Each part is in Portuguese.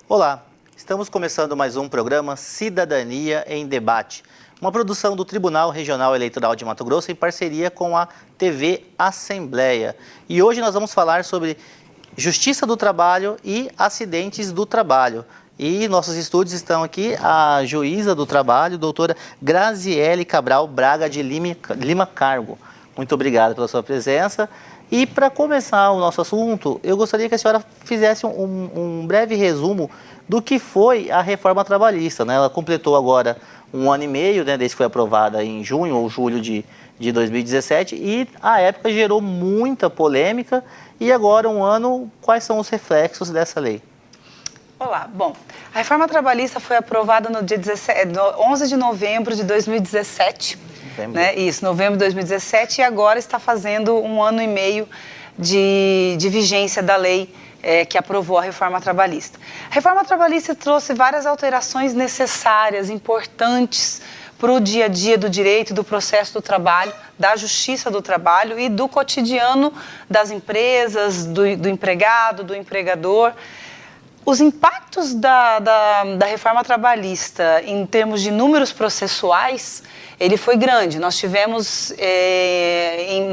Olá, estamos começando mais um programa Cidadania em Debate, uma produção do Tribunal Regional Eleitoral de Mato Grosso em parceria com a TV Assembleia. E hoje nós vamos falar sobre Justiça do Trabalho e acidentes do trabalho. E em nossos estúdios estão aqui a juíza do trabalho, doutora Graziele Cabral Braga de Lima Cargo. Muito obrigado pela sua presença. E para começar o nosso assunto, eu gostaria que a senhora fizesse um breve resumo do que foi a reforma trabalhista, né? Ela completou agora 1 ano e meio, né, desde que foi aprovada em junho ou julho de 2017, e à época gerou muita polêmica. E agora, 1 ano, quais são os reflexos dessa lei? Olá, bom, a reforma trabalhista foi aprovada no dia 11 de novembro de 2017, né? Isso, novembro de 2017, e agora está fazendo 1 ano e meio de vigência da lei que aprovou a reforma trabalhista. A reforma trabalhista trouxe várias alterações necessárias, importantes para o dia a dia do direito, do processo do trabalho, da justiça do trabalho e do cotidiano das empresas, do empregado, do empregador. Os impactos da reforma trabalhista em termos de números processuais, ele foi grande. Nós tivemos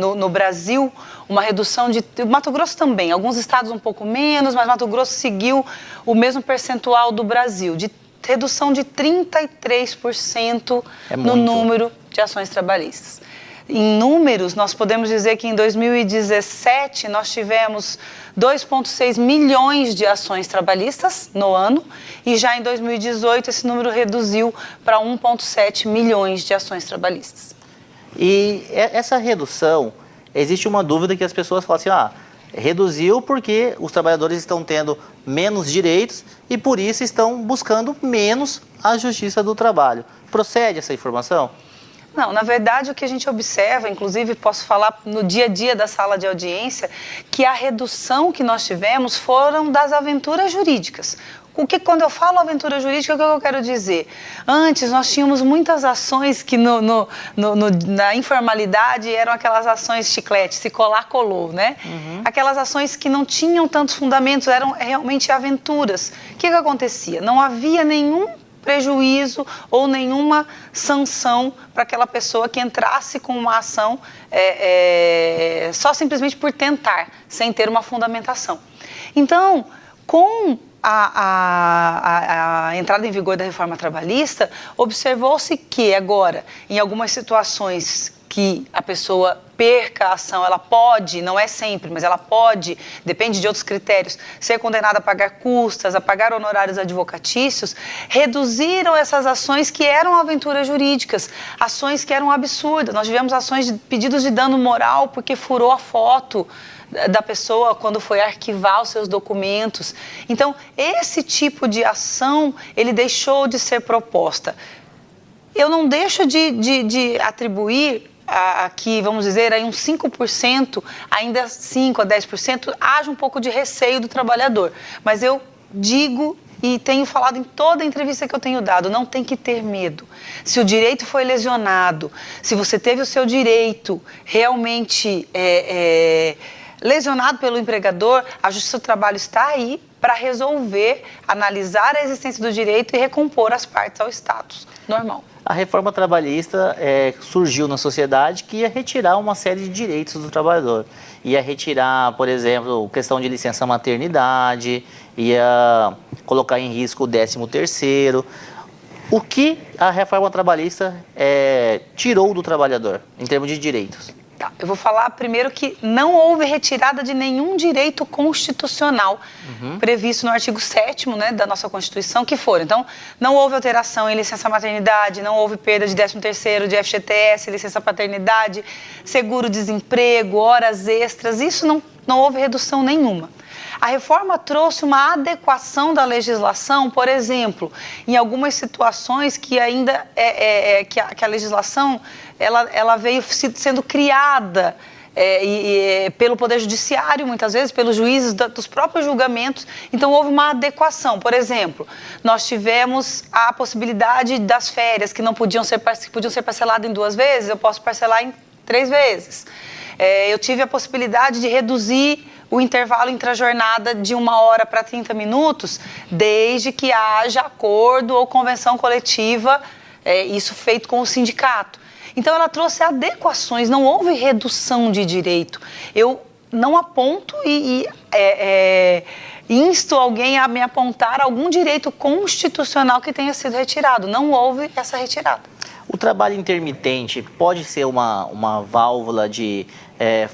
no Brasil uma redução de... Mato Grosso também, alguns estados um pouco menos, mas Mato Grosso seguiu o mesmo percentual do Brasil, de redução de 33% no número de ações trabalhistas. Em números, nós podemos dizer que em 2017 nós tivemos 2,6 milhões de ações trabalhistas no ano, e já em 2018 esse número reduziu para 1,7 milhões de ações trabalhistas. E essa redução, existe uma dúvida que as pessoas falam assim, reduziu porque os trabalhadores estão tendo menos direitos e por isso estão buscando menos a justiça do trabalho. Procede essa informação? Não, na verdade o que a gente observa, inclusive posso falar no dia a dia da sala de audiência, que a redução que nós tivemos foram das aventuras jurídicas. Quando eu falo aventura jurídica, o que eu quero dizer? Antes nós tínhamos muitas ações que na informalidade eram aquelas ações chiclete, se colar, colou, né? Uhum. Aquelas ações que não tinham tantos fundamentos, eram realmente aventuras. O que acontecia? Não havia nenhum prejuízo ou nenhuma sanção para aquela pessoa que entrasse com uma ação só simplesmente por tentar, sem ter uma fundamentação. Então, com a entrada em vigor da reforma trabalhista, observou-se que agora, em algumas situações que a pessoa perca a ação, ela pode, não é sempre, mas ela pode, depende de outros critérios, ser condenada a pagar custas, a pagar honorários advocatícios, reduziram essas ações que eram aventuras jurídicas, ações que eram absurdas. Nós tivemos ações de pedidos de dano moral porque furou a foto da pessoa quando foi arquivar os seus documentos. Então, esse tipo de ação, ele deixou de ser proposta. Eu não deixo de atribuir aqui, vamos dizer, aí uns 5%, ainda 5% a 10%, haja um pouco de receio do trabalhador. Mas eu digo e tenho falado em toda entrevista que eu tenho dado, não tem que ter medo. Se o direito foi lesionado, se você teve o seu direito realmente lesionado pelo empregador, a Justiça do Trabalho está aí para resolver, analisar a existência do direito e recompor as partes ao status normal. A reforma trabalhista surgiu na sociedade que ia retirar uma série de direitos do trabalhador. Ia retirar, por exemplo, questão de licença maternidade, ia colocar em risco o 13º. O que a reforma trabalhista tirou do trabalhador em termos de direitos? Tá, eu vou falar primeiro que não houve retirada de nenhum direito constitucional previsto no artigo 7º, né, da nossa Constituição, que foram. Então, não houve alteração em licença maternidade, não houve perda de 13º, de FGTS, licença paternidade, seguro-desemprego, horas extras, isso não houve redução nenhuma. A reforma trouxe uma adequação da legislação, por exemplo, em algumas situações que ainda que a legislação ela veio sendo criada pelo Poder Judiciário, muitas vezes, pelos juízes dos próprios julgamentos. Então, houve uma adequação. Por exemplo, nós tivemos a possibilidade das férias, que podiam ser parceladas em 2 vezes, eu posso parcelar em 3 vezes. Eu tive a possibilidade de reduzir o intervalo intrajornada de 1 hora para 30 minutos, desde que haja acordo ou convenção coletiva, isso feito com o sindicato. Então, ela trouxe adequações, não houve redução de direito. Eu não aponto e insto alguém a me apontar algum direito constitucional que tenha sido retirado. Não houve essa retirada. O trabalho intermitente pode ser uma válvula de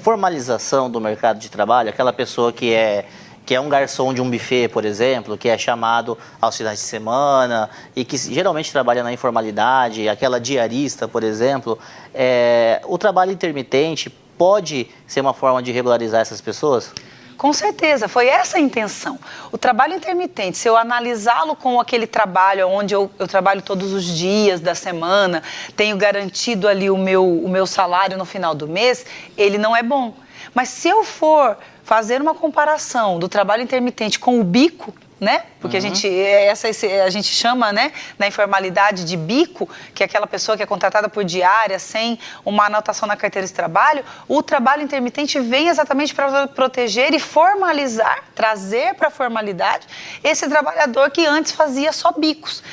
formalização do mercado de trabalho? Aquela pessoa que é um garçom de um buffet, por exemplo, que é chamado aos finais de semana e que geralmente trabalha na informalidade, aquela diarista, por exemplo. O trabalho intermitente pode ser uma forma de regularizar essas pessoas? Com certeza, foi essa a intenção. O trabalho intermitente, se eu analisá-lo com aquele trabalho onde eu trabalho todos os dias da semana, tenho garantido ali o meu salário no final do mês, ele não é bom. Mas se eu for fazer uma comparação do trabalho intermitente com o bico, né? Porque a gente chama, né, na informalidade de bico, que é aquela pessoa que é contratada por diária, sem uma anotação na carteira de trabalho. O trabalho intermitente vem exatamente para proteger e formalizar, trazer para a formalidade esse trabalhador que antes fazia só bicos.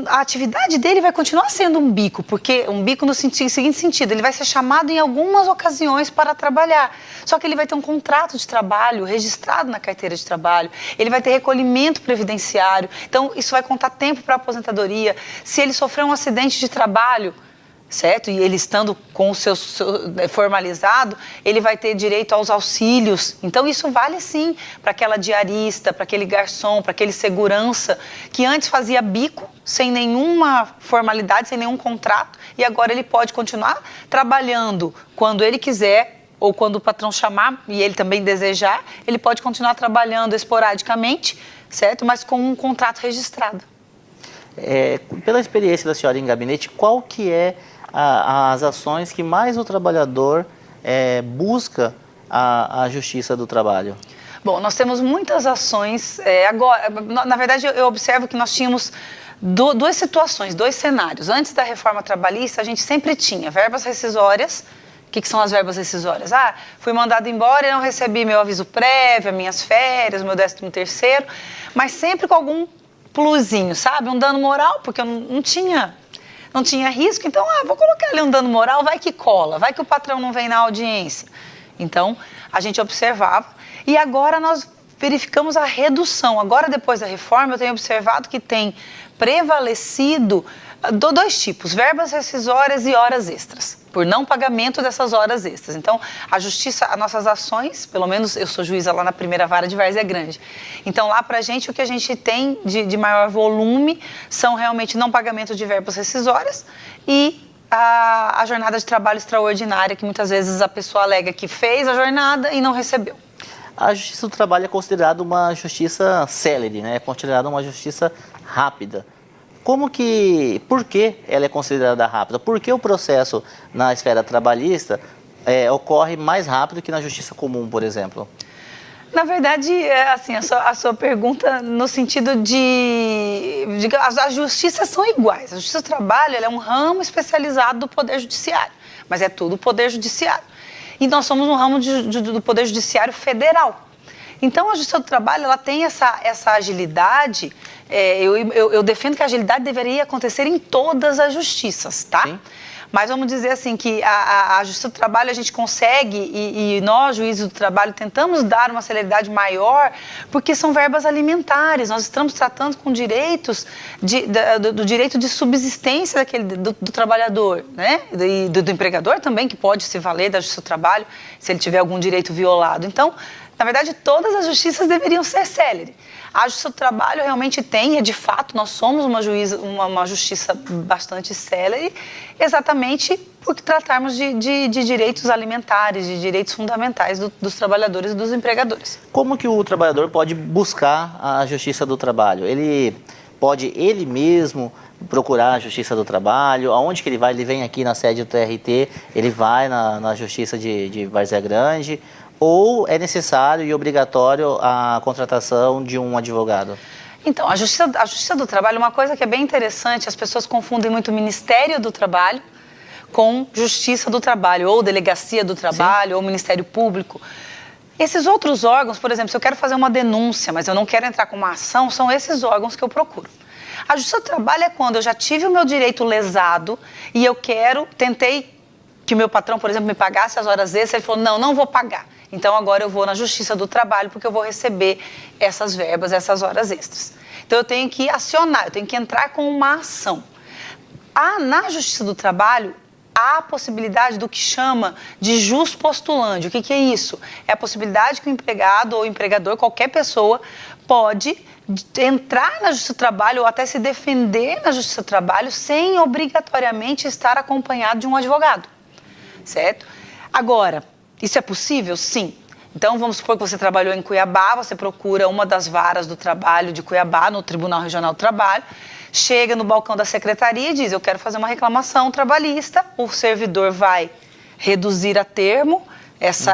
A atividade dele vai continuar sendo um bico, porque um bico no seguinte sentido, ele vai ser chamado em algumas ocasiões para trabalhar, só que ele vai ter um contrato de trabalho registrado na carteira de trabalho, ele vai ter recolhimento previdenciário, então isso vai contar tempo para a aposentadoria. Se ele sofrer um acidente de trabalho, certo? E ele estando com o seu formalizado, ele vai ter direito aos auxílios. Então, isso vale sim para aquela diarista, para aquele garçom, para aquele segurança, que antes fazia bico, sem nenhuma formalidade, sem nenhum contrato, e agora ele pode continuar trabalhando quando ele quiser, ou quando o patrão chamar, e ele também desejar, ele pode continuar trabalhando esporadicamente, certo? Mas com um contrato registrado. Pela experiência da senhora em gabinete, qual que é as ações que mais o trabalhador busca a justiça do trabalho? Bom, nós temos muitas ações. Agora, na verdade, eu observo que nós tínhamos duas situações, 2 cenários. Antes da reforma trabalhista, a gente sempre tinha verbas rescisórias. O que são as verbas rescisórias? Fui mandado embora e não recebi meu aviso prévio, minhas férias, meu 13º, mas sempre com algum plusinho, sabe? Um dano moral, porque eu não tinha risco, então, vou colocar ali um dano moral, vai que cola, vai que o patrão não vem na audiência. Então, a gente observava e agora nós verificamos a redução. Agora, depois da reforma, eu tenho observado que tem prevalecido 2 tipos, verbas rescisórias e horas extras, por não pagamento dessas horas extras. Então, a justiça, as nossas ações, pelo menos eu sou juíza lá na primeira vara de Várzea Grande. Então, lá pra gente, o que a gente tem de maior volume são realmente não pagamento de verbas rescisórias e a jornada de trabalho extraordinária, que muitas vezes a pessoa alega que fez a jornada e não recebeu. A justiça do trabalho é considerada uma justiça célere, né? É considerada uma justiça rápida. Por que ela é considerada rápida? Por que o processo na esfera trabalhista ocorre mais rápido que na justiça comum, por exemplo? Na verdade, assim, a sua pergunta no sentido de as justiças são iguais. A justiça do trabalho ela é um ramo especializado do Poder Judiciário, mas é tudo Poder Judiciário. E nós somos um ramo do Poder Judiciário Federal. Então, a Justiça do Trabalho ela tem essa agilidade. Eu defendo que a agilidade deveria acontecer em todas as justiças, tá? Sim. Mas vamos dizer assim que a Justiça do Trabalho a gente consegue e nós, juízes do trabalho, tentamos dar uma celeridade maior porque são verbas alimentares. Nós estamos tratando com direitos do direito de subsistência do trabalhador, né? E do empregador também, que pode se valer da Justiça do Trabalho se ele tiver algum direito violado. Então, na verdade, todas as justiças deveriam ser céleres. A Justiça do Trabalho realmente tem, de fato, nós somos uma justiça bastante célere, exatamente porque tratarmos de direitos alimentares, de direitos fundamentais dos trabalhadores e dos empregadores. Como que o trabalhador pode buscar a Justiça do Trabalho? Ele pode ele mesmo procurar a Justiça do Trabalho? Aonde que ele vai? Ele vem aqui na sede do TRT, ele vai na Justiça de Várzea Grande? Ou é necessário e obrigatório a contratação de um advogado? Então, a Justiça do Trabalho é uma coisa que é bem interessante. As pessoas confundem muito o Ministério do Trabalho com Justiça do Trabalho, ou Delegacia do Trabalho, Sim. ou Ministério Público. Esses outros órgãos, por exemplo, se eu quero fazer uma denúncia, mas eu não quero entrar com uma ação, são esses órgãos que eu procuro. A Justiça do Trabalho é quando eu já tive o meu direito lesado e eu tentei que o meu patrão, por exemplo, me pagasse as horas extras, ele falou, não vou pagar. Então agora eu vou na Justiça do Trabalho porque eu vou receber essas verbas, essas horas extras. Então eu tenho que acionar, eu tenho que entrar com uma ação. Na Justiça do Trabalho, há a possibilidade do que chama de jus postulante. O que é isso? É a possibilidade que o empregado ou empregador, qualquer pessoa, pode entrar na Justiça do Trabalho ou até se defender na Justiça do Trabalho sem obrigatoriamente estar acompanhado de um advogado, certo? Agora, isso é possível? Sim. Então, vamos supor que você trabalhou em Cuiabá, você procura uma das varas do trabalho de Cuiabá, no Tribunal Regional do Trabalho, chega no balcão da secretaria e diz, eu quero fazer uma reclamação trabalhista, o servidor vai reduzir a termo essa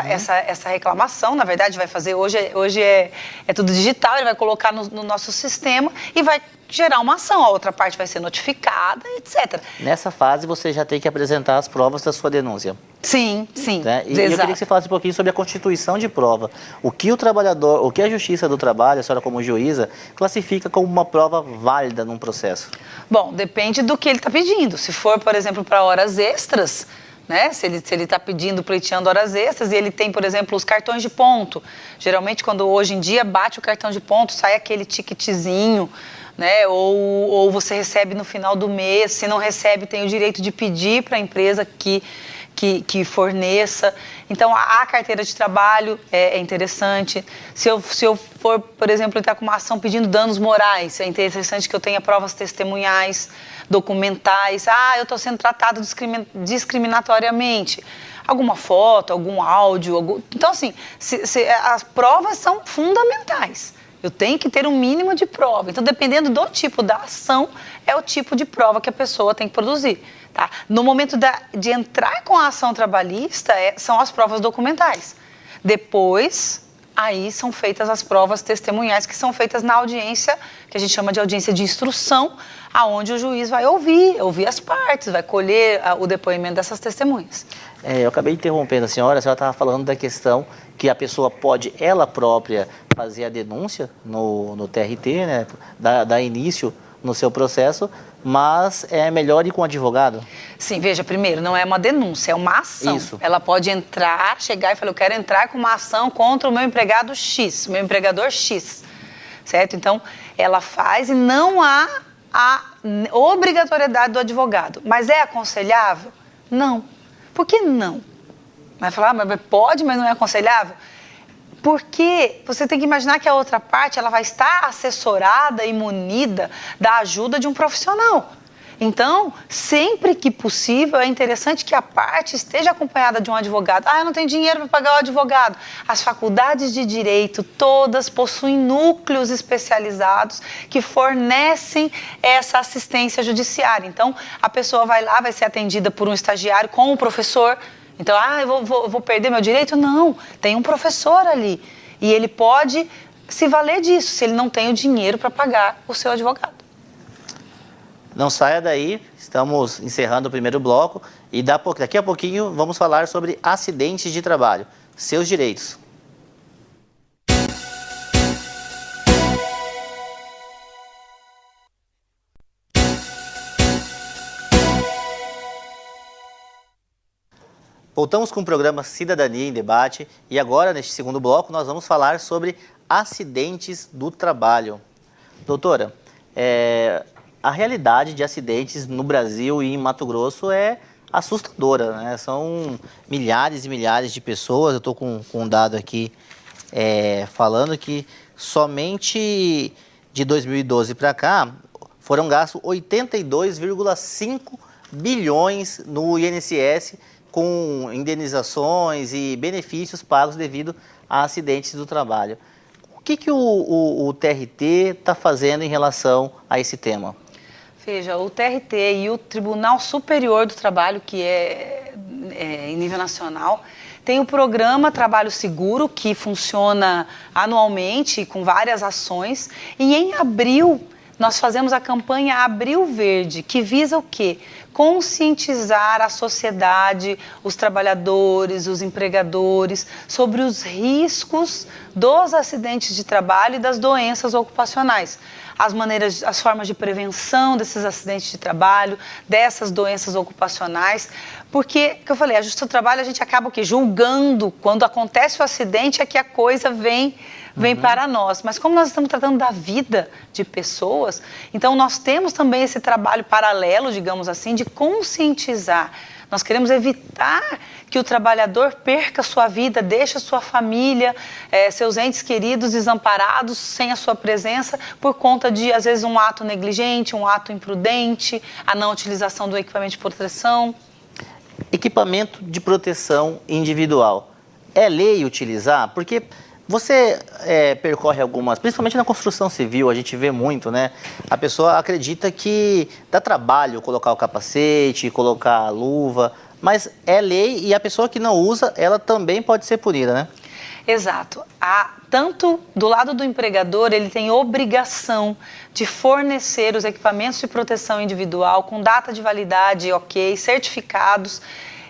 reclamação, na verdade vai fazer, hoje é tudo digital, ele vai colocar no nosso sistema e vai gerar uma ação, a outra parte vai ser notificada, etc. Nessa fase você já tem que apresentar as provas da sua denúncia. Sim, né? E eu queria que você falasse um pouquinho sobre a constituição de prova. O que o trabalhador, o que a Justiça do Trabalho, a senhora como juíza, classifica como uma prova válida num processo? Bom, depende do que ele está pedindo. Se for, por exemplo, para horas extras, né? Se ele está pedindo, pleiteando horas extras e ele tem, por exemplo, os cartões de ponto. Geralmente, quando hoje em dia bate o cartão de ponto, sai aquele ticketzinho, né? Ou você recebe no final do mês. Se não recebe, tem o direito de pedir para a empresa que forneça. Então, a carteira de trabalho é interessante. Se eu for, por exemplo, entrar com uma ação pedindo danos morais, é interessante que eu tenha provas testemunhais, documentais. Eu estou sendo tratado discriminatoriamente. Alguma foto, algum áudio. Então, assim, as provas são fundamentais. Eu tenho que ter um mínimo de prova. Então, dependendo do tipo da ação, é o tipo de prova que a pessoa tem que produzir. Tá? No momento de entrar com a ação trabalhista, são as provas documentais. Depois, aí são feitas as provas testemunhais, que são feitas na audiência, que a gente chama de audiência de instrução, aonde o juiz vai ouvir as partes, vai colher o depoimento dessas testemunhas. Eu acabei interrompendo a senhora estava falando da questão que a pessoa pode, ela própria, fazer a denúncia no TRT, né, dar início no seu processo, mas é melhor ir com o advogado? Sim, veja, primeiro, não é uma denúncia, é uma ação. Isso. Ela pode chegar e falar, eu quero entrar com uma ação contra o meu empregado X, meu empregador X, certo? Então, ela faz e não há a obrigatoriedade do advogado. Mas é aconselhável? Não. Por que não? Vai falar, mas pode, mas não é aconselhável? Porque você tem que imaginar que a outra parte ela vai estar assessorada e munida da ajuda de um profissional. Então, sempre que possível, é interessante que a parte esteja acompanhada de um advogado. Eu não tenho dinheiro para pagar o advogado. As faculdades de direito, todas possuem núcleos especializados que fornecem essa assistência judiciária. Então, a pessoa vai lá, vai ser atendida por um estagiário com o professor. Então, eu vou perder meu direito? Não, tem um professor ali. E ele pode se valer disso, se ele não tem o dinheiro para pagar o seu advogado. Não saia daí, estamos encerrando o primeiro bloco e daqui a pouquinho vamos falar sobre acidentes de trabalho, seus direitos. Voltamos com o programa Cidadania em Debate e agora, neste segundo bloco, nós vamos falar sobre acidentes do trabalho. Doutora, a realidade de acidentes no Brasil e em Mato Grosso é assustadora, né? São milhares e milhares de pessoas. Eu estou com um dado aqui falando que somente de 2012 para cá foram gastos 82,5 bilhões no INSS com indenizações e benefícios pagos devido a acidentes do trabalho. O que o TRT está fazendo em relação a esse tema? Veja, o TRT e o Tribunal Superior do Trabalho, que é em nível nacional, tem o programa Trabalho Seguro, que funciona anualmente com várias ações. E em abril, nós fazemos a campanha Abril Verde, que visa o quê? Conscientizar a sociedade, os trabalhadores, os empregadores, sobre os riscos dos acidentes de trabalho e das doenças ocupacionais. As formas de prevenção desses acidentes de trabalho, dessas doenças ocupacionais, porque, que eu falei, a Justiça do Trabalho a gente acaba o quê? Julgando, quando acontece o acidente é que a coisa vem para nós. Mas como nós estamos tratando da vida de pessoas, então nós temos também esse trabalho paralelo, digamos assim, de conscientizar. Nós queremos evitar que o trabalhador perca sua vida, deixe a sua família, seus entes queridos desamparados, sem a sua presença, por conta de, às vezes, um ato negligente, um ato imprudente, a não utilização do equipamento de proteção. Equipamento de proteção individual. É lei utilizar? Porque você percorre algumas, principalmente na construção civil, a gente vê muito, né? A pessoa acredita que dá trabalho colocar o capacete, colocar a luva, mas é lei e a pessoa que não usa, ela também pode ser punida, né? Exato. Tanto do lado do empregador, ele tem obrigação de fornecer os equipamentos de proteção individual com data de validade, certificados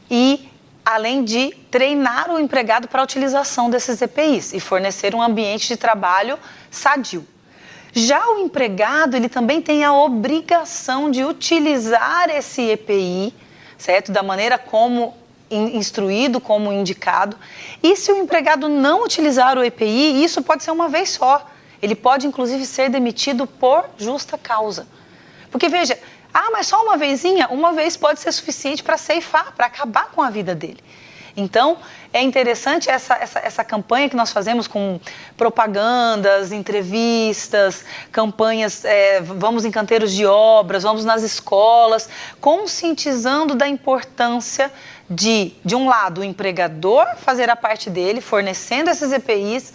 e além de treinar o empregado para a utilização desses EPIs e fornecer um ambiente de trabalho sadio. Já o empregado, ele também tem a obrigação de utilizar esse EPI, certo? Da maneira como instruído, como indicado. E se o empregado não utilizar o EPI, isso pode ser uma vez só. Ele pode, inclusive, ser demitido por justa causa. Porque, veja, mas só uma vezinha? Uma vez pode ser suficiente para ceifar, para acabar com a vida dele. Então, é interessante essa campanha que nós fazemos com propagandas, entrevistas, campanhas, vamos em canteiros de obras, vamos nas escolas, conscientizando da importância de um lado, o empregador fazer a parte dele, fornecendo esses EPIs,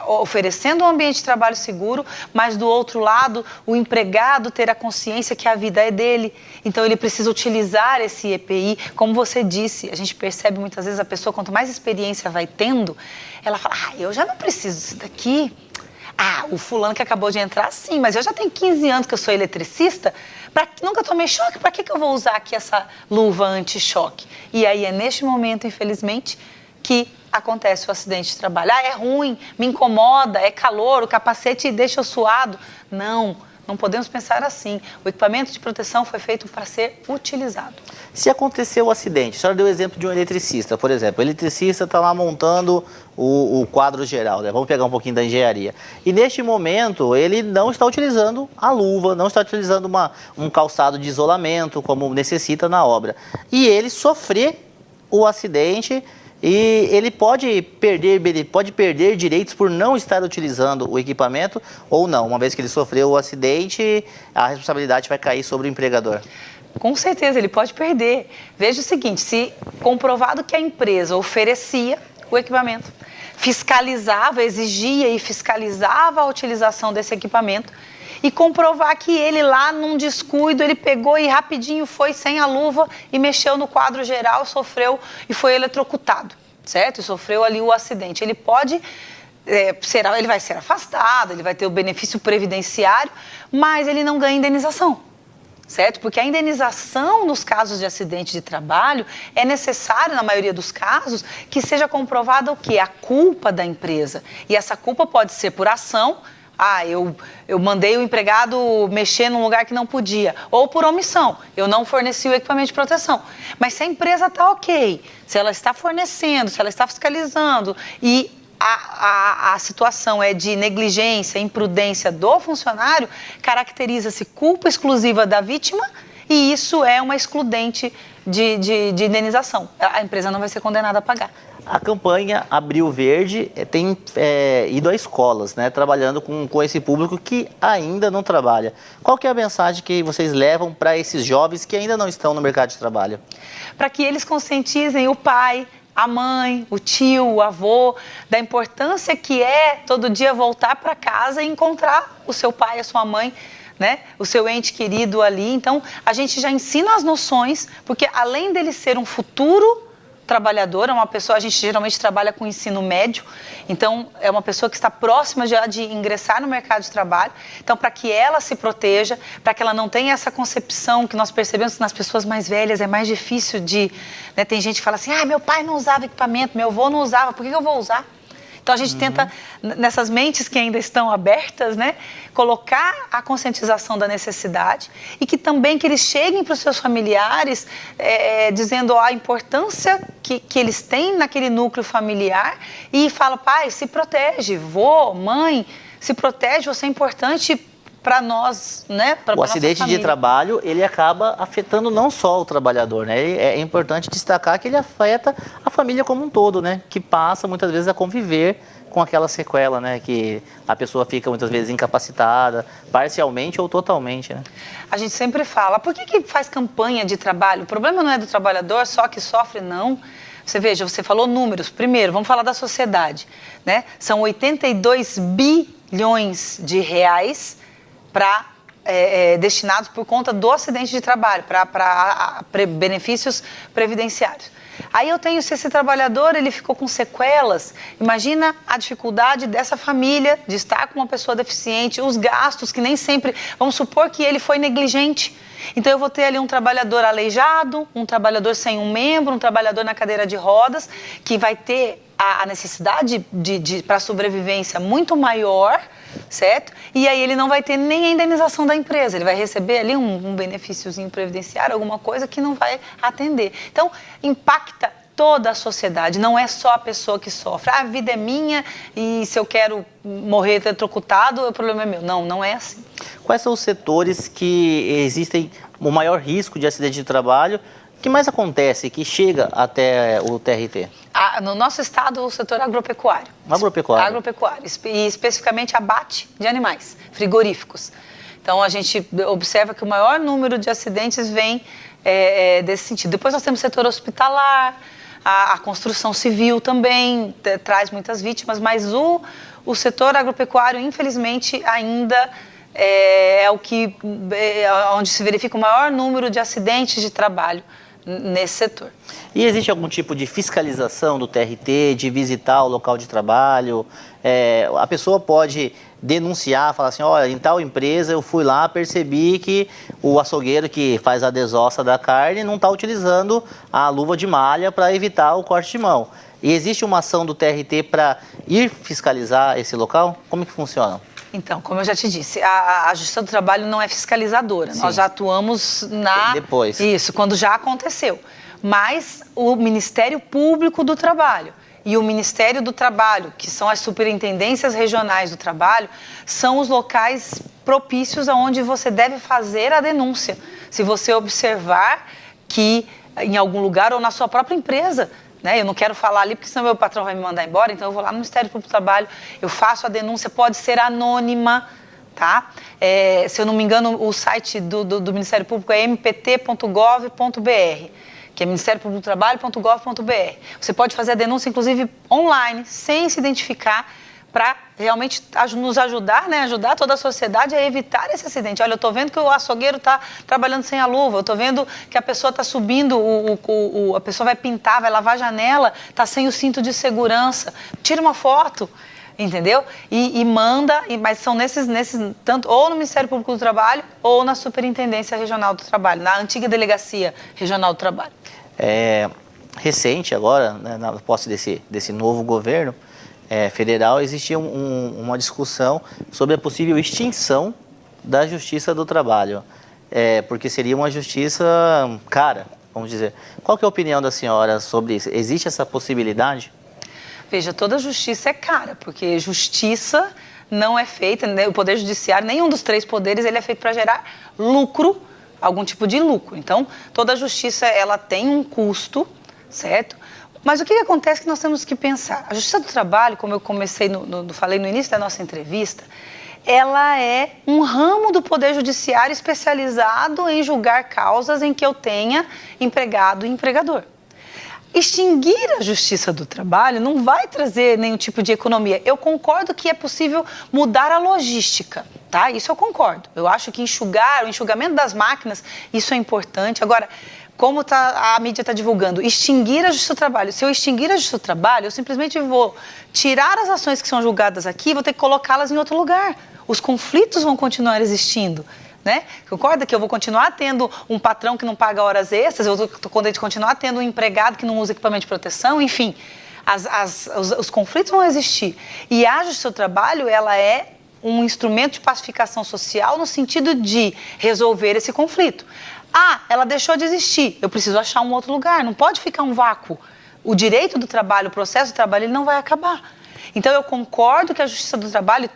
oferecendo um ambiente de trabalho seguro, mas do outro lado, o empregado ter a consciência que a vida é dele. Então, ele precisa utilizar esse EPI. Como você disse, a gente percebe muitas vezes a pessoa, quanto mais experiência vai tendo, ela fala, eu já não preciso disso daqui. O fulano que acabou de entrar, sim, mas eu já tenho 15 anos que eu sou eletricista, nunca tomei choque, para que eu vou usar aqui essa luva anti-choque? E aí é neste momento, infelizmente, que acontece o acidente de trabalho. É ruim, me incomoda, é calor, o capacete deixa eu suado. Não podemos pensar assim. O equipamento de proteção foi feito para ser utilizado. Se aconteceu o acidente, a senhora deu o exemplo de um eletricista, por exemplo. O eletricista está lá montando o quadro geral, né? Vamos pegar um pouquinho da engenharia. E neste momento, ele não está utilizando a luva, não está utilizando um calçado de isolamento, como necessita na obra. E ele sofrer o acidente e ele pode perder direitos por não estar utilizando o equipamento ou não. Uma vez que ele sofreu o acidente, a responsabilidade vai cair sobre o empregador. Com certeza, ele pode perder. Veja o seguinte, se comprovado que a empresa oferecia o equipamento, fiscalizava, exigia e fiscalizava a utilização desse equipamento, e comprovar que ele lá, num descuido, ele pegou e rapidinho foi sem a luva e mexeu no quadro geral, sofreu e foi eletrocutado, certo? E sofreu ali o acidente. Ele pode, ele vai ser afastado, ele vai ter o benefício previdenciário, mas ele não ganha indenização, certo? Porque a indenização nos casos de acidente de trabalho é necessário, na maioria dos casos, que seja comprovada o quê? A culpa da empresa. E essa culpa pode ser por ação. Eu mandei o empregado mexer num lugar que não podia. Ou por omissão, eu não forneci o equipamento de proteção. Mas se a empresa está ok, se ela está fornecendo, se ela está fiscalizando e a situação é de negligência, imprudência do funcionário, caracteriza-se culpa exclusiva da vítima e isso é uma excludente de indenização. A empresa não vai ser condenada a pagar. A campanha Abril Verde tem ido a escolas, né, trabalhando com esse público que ainda não trabalha. Qual que é a mensagem que vocês levam para esses jovens que ainda não estão no mercado de trabalho? Para que eles conscientizem o pai, a mãe, o tio, o avô, da importância que é todo dia voltar para casa e encontrar o seu pai, a sua mãe, né? O seu ente querido ali. Então, a gente já ensina as noções, porque além dele ser um futuro trabalhador, é uma pessoa, a gente geralmente trabalha com ensino médio, então é uma pessoa que está próxima já de ingressar no mercado de trabalho. Então, para que ela se proteja, para que ela não tenha essa concepção que nós percebemos que nas pessoas mais velhas é mais difícil de... Né, tem gente que fala assim, meu pai não usava equipamento, meu avô não usava, por que eu vou usar? Então, a gente tenta, nessas mentes que ainda estão abertas, né, colocar a conscientização da necessidade e que também que eles cheguem para os seus familiares dizendo a importância que eles têm naquele núcleo familiar e fala, pai, se protege, vô, mãe, se protege, você é importante para nós, né? O acidente de trabalho, ele acaba afetando não só o trabalhador, né? É importante destacar que ele afeta a família como um todo, né? Que passa muitas vezes a conviver com aquela sequela, né? Que a pessoa fica muitas vezes incapacitada, parcialmente ou totalmente, né? A gente sempre fala, por que faz campanha de trabalho? O problema não é do trabalhador só que sofre, não. Você veja, você falou números. Primeiro, vamos falar da sociedade, né? São 82 bilhões de reais destinados por conta do acidente de trabalho, para benefícios previdenciários. Aí eu tenho, se esse trabalhador ele ficou com sequelas, imagina a dificuldade dessa família de estar com uma pessoa deficiente, os gastos que nem sempre, vamos supor que ele foi negligente. Então eu vou ter ali um trabalhador aleijado, um trabalhador sem um membro, um trabalhador na cadeira de rodas, que vai ter a necessidade para sobrevivência muito maior, certo? E aí ele não vai ter nem a indenização da empresa, ele vai receber ali um benefíciozinho previdenciário, alguma coisa que não vai atender. Então, impacta toda a sociedade, não é só a pessoa que sofre. A vida é minha e se eu quero morrer eletrocutado, o problema é meu. Não, não é assim. Quais são os setores que existem o maior risco de acidente de trabalho? O que mais acontece que chega até o TRT? No nosso estado, o setor agropecuário. Agropecuário. Agropecuário, e especificamente abate de animais, frigoríficos. Então, a gente observa que o maior número de acidentes vem desse sentido. Depois nós temos o setor hospitalar, a construção civil também traz muitas vítimas, mas o setor agropecuário, infelizmente, ainda onde se verifica o maior número de acidentes de trabalho nesse setor. E existe algum tipo de fiscalização do TRT, de visitar o local de trabalho? A pessoa pode denunciar, falar assim, olha, em tal empresa eu fui lá, percebi que o açougueiro que faz a desossa da carne não está utilizando a luva de malha para evitar o corte de mão. E existe uma ação do TRT para ir fiscalizar esse local? Como que funciona? Então, como eu já te disse, a Justiça do Trabalho não é fiscalizadora. Sim. Nós já atuamos depois. Isso, quando já aconteceu. Mas o Ministério Público do Trabalho e o Ministério do Trabalho, que são as superintendências regionais do trabalho, são os locais propícios aonde você deve fazer a denúncia. Se você observar que em algum lugar ou na sua própria empresa, né? Eu não quero falar ali porque senão meu patrão vai me mandar embora, então eu vou lá no Ministério Público do Trabalho, eu faço a denúncia, pode ser anônima, tá? Se eu não me engano, o site do Ministério Público é mpt.gov.br, que é ministériopúblicotrabalho.gov.br. Você pode fazer a denúncia, inclusive, online, sem se identificar, para realmente nos ajudar, né? Ajudar toda a sociedade a evitar esse acidente. Olha, eu estou vendo que o açougueiro está trabalhando sem a luva, eu estou vendo que a pessoa está subindo, a pessoa vai pintar, vai lavar a janela, está sem o cinto de segurança. Tira uma foto, entendeu? E manda, mas são nesses tanto ou no Ministério Público do Trabalho ou na Superintendência Regional do Trabalho, na antiga Delegacia Regional do Trabalho. Recente agora, né, na posse desse novo governo federal, existia uma discussão sobre a possível extinção da Justiça do Trabalho, porque seria uma justiça cara, vamos dizer. Qual que é a opinião da senhora sobre isso? Existe essa possibilidade? Veja, toda justiça é cara, porque justiça não é feita, né, o Poder Judiciário, nenhum dos três poderes, ele é feito para gerar lucro, algum tipo de lucro. Então, toda justiça, ela tem um custo, certo? Mas o que acontece que nós temos que pensar? A Justiça do Trabalho, como eu falei no início da nossa entrevista, ela é um ramo do Poder Judiciário especializado em julgar causas em que eu tenha empregado e empregador. Extinguir a Justiça do Trabalho não vai trazer nenhum tipo de economia. Eu concordo que é possível mudar a logística, tá? Isso eu concordo. Eu acho que o enxugamento das máquinas, isso é importante. Agora, como a mídia está divulgando, extinguir a Justiça do Trabalho. Se eu extinguir a Justiça do Trabalho, eu simplesmente vou tirar as ações que são julgadas aqui e vou ter que colocá-las em outro lugar. Os conflitos vão continuar existindo. Né? Concorda que eu vou continuar tendo um patrão que não paga horas extras, eu vou continuar tendo um empregado que não usa equipamento de proteção, enfim, os conflitos vão existir. E a Justiça do Trabalho, ela é um instrumento de pacificação social no sentido de resolver esse conflito. Ela deixou de existir, eu preciso achar um outro lugar, não pode ficar um vácuo. O direito do trabalho, o processo do trabalho, ele não vai acabar. Então, eu concordo que a Justiça do Trabalho,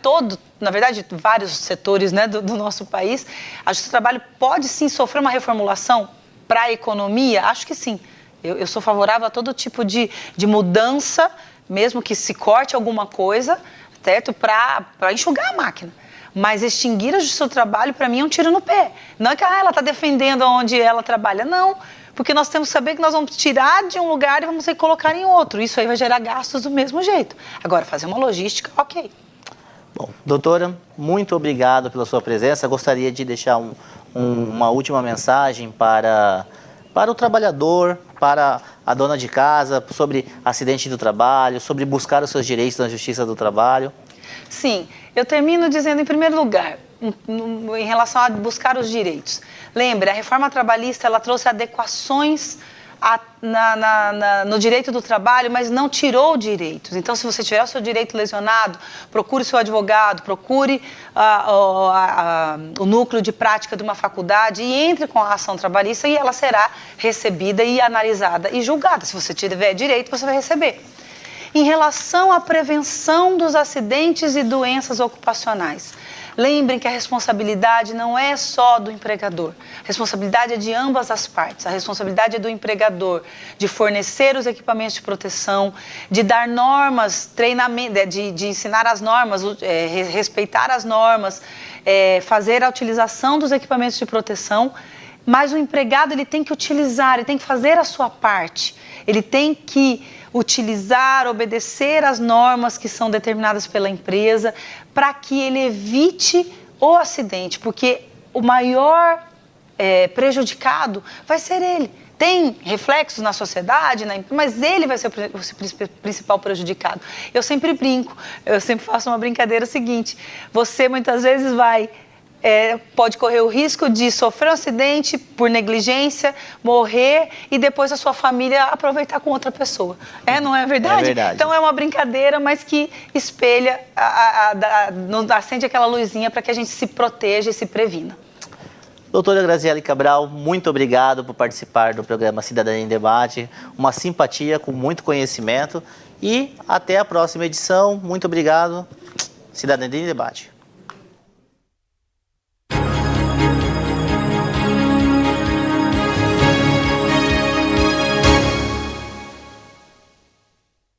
na verdade, vários setores, né, do nosso país, a Justiça do Trabalho pode sim sofrer uma reformulação para a economia? Acho que sim. Eu sou favorável a todo tipo de mudança, mesmo que se corte alguma coisa, certo? Para enxugar a máquina. Mas extinguir a Justiça do Trabalho, para mim, é um tiro no pé. Não é que ela está defendendo onde ela trabalha, não. Porque nós temos que saber que nós vamos tirar de um lugar e vamos ter que colocar em outro. Isso aí vai gerar gastos do mesmo jeito. Agora, fazer uma logística, ok. Bom, doutora, muito obrigado pela sua presença. Gostaria de deixar uma última mensagem para o trabalhador, para a dona de casa, sobre acidente do trabalho, sobre buscar os seus direitos na Justiça do Trabalho. Sim, eu termino dizendo, em primeiro lugar, em relação a buscar os direitos. Lembre, a reforma trabalhista, ela trouxe adequações no direito do trabalho, mas não tirou direitos. Então, se você tiver o seu direito lesionado, procure o seu advogado, procure o núcleo de prática de uma faculdade e entre com a ação trabalhista e ela será recebida e analisada e julgada. Se você tiver direito, você vai receber. Em relação à prevenção dos acidentes e doenças ocupacionais, lembrem que a responsabilidade não é só do empregador. A responsabilidade é de ambas as partes. A responsabilidade é do empregador de fornecer os equipamentos de proteção, de dar normas, treinamento, de ensinar as normas, respeitar as normas, fazer a utilização dos equipamentos de proteção. Mas o empregado, ele tem que utilizar, ele tem que fazer a sua parte. Ele tem que utilizar, obedecer às normas que são determinadas pela empresa para que ele evite o acidente, porque o maior prejudicado vai ser ele. Tem reflexos na sociedade, mas ele vai ser o principal prejudicado. Eu sempre brinco, eu sempre faço uma brincadeira seguinte: você muitas vezes pode correr o risco de sofrer um acidente por negligência, morrer e depois a sua família aproveitar com outra pessoa. Não é verdade? É verdade. Então é uma brincadeira, mas que espelha, acende aquela luzinha para que a gente se proteja e se previna. Doutora Graziele Cabral, muito obrigado por participar do programa Cidadania em Debate. Uma simpatia com muito conhecimento e até a próxima edição. Muito obrigado. Cidadania em Debate.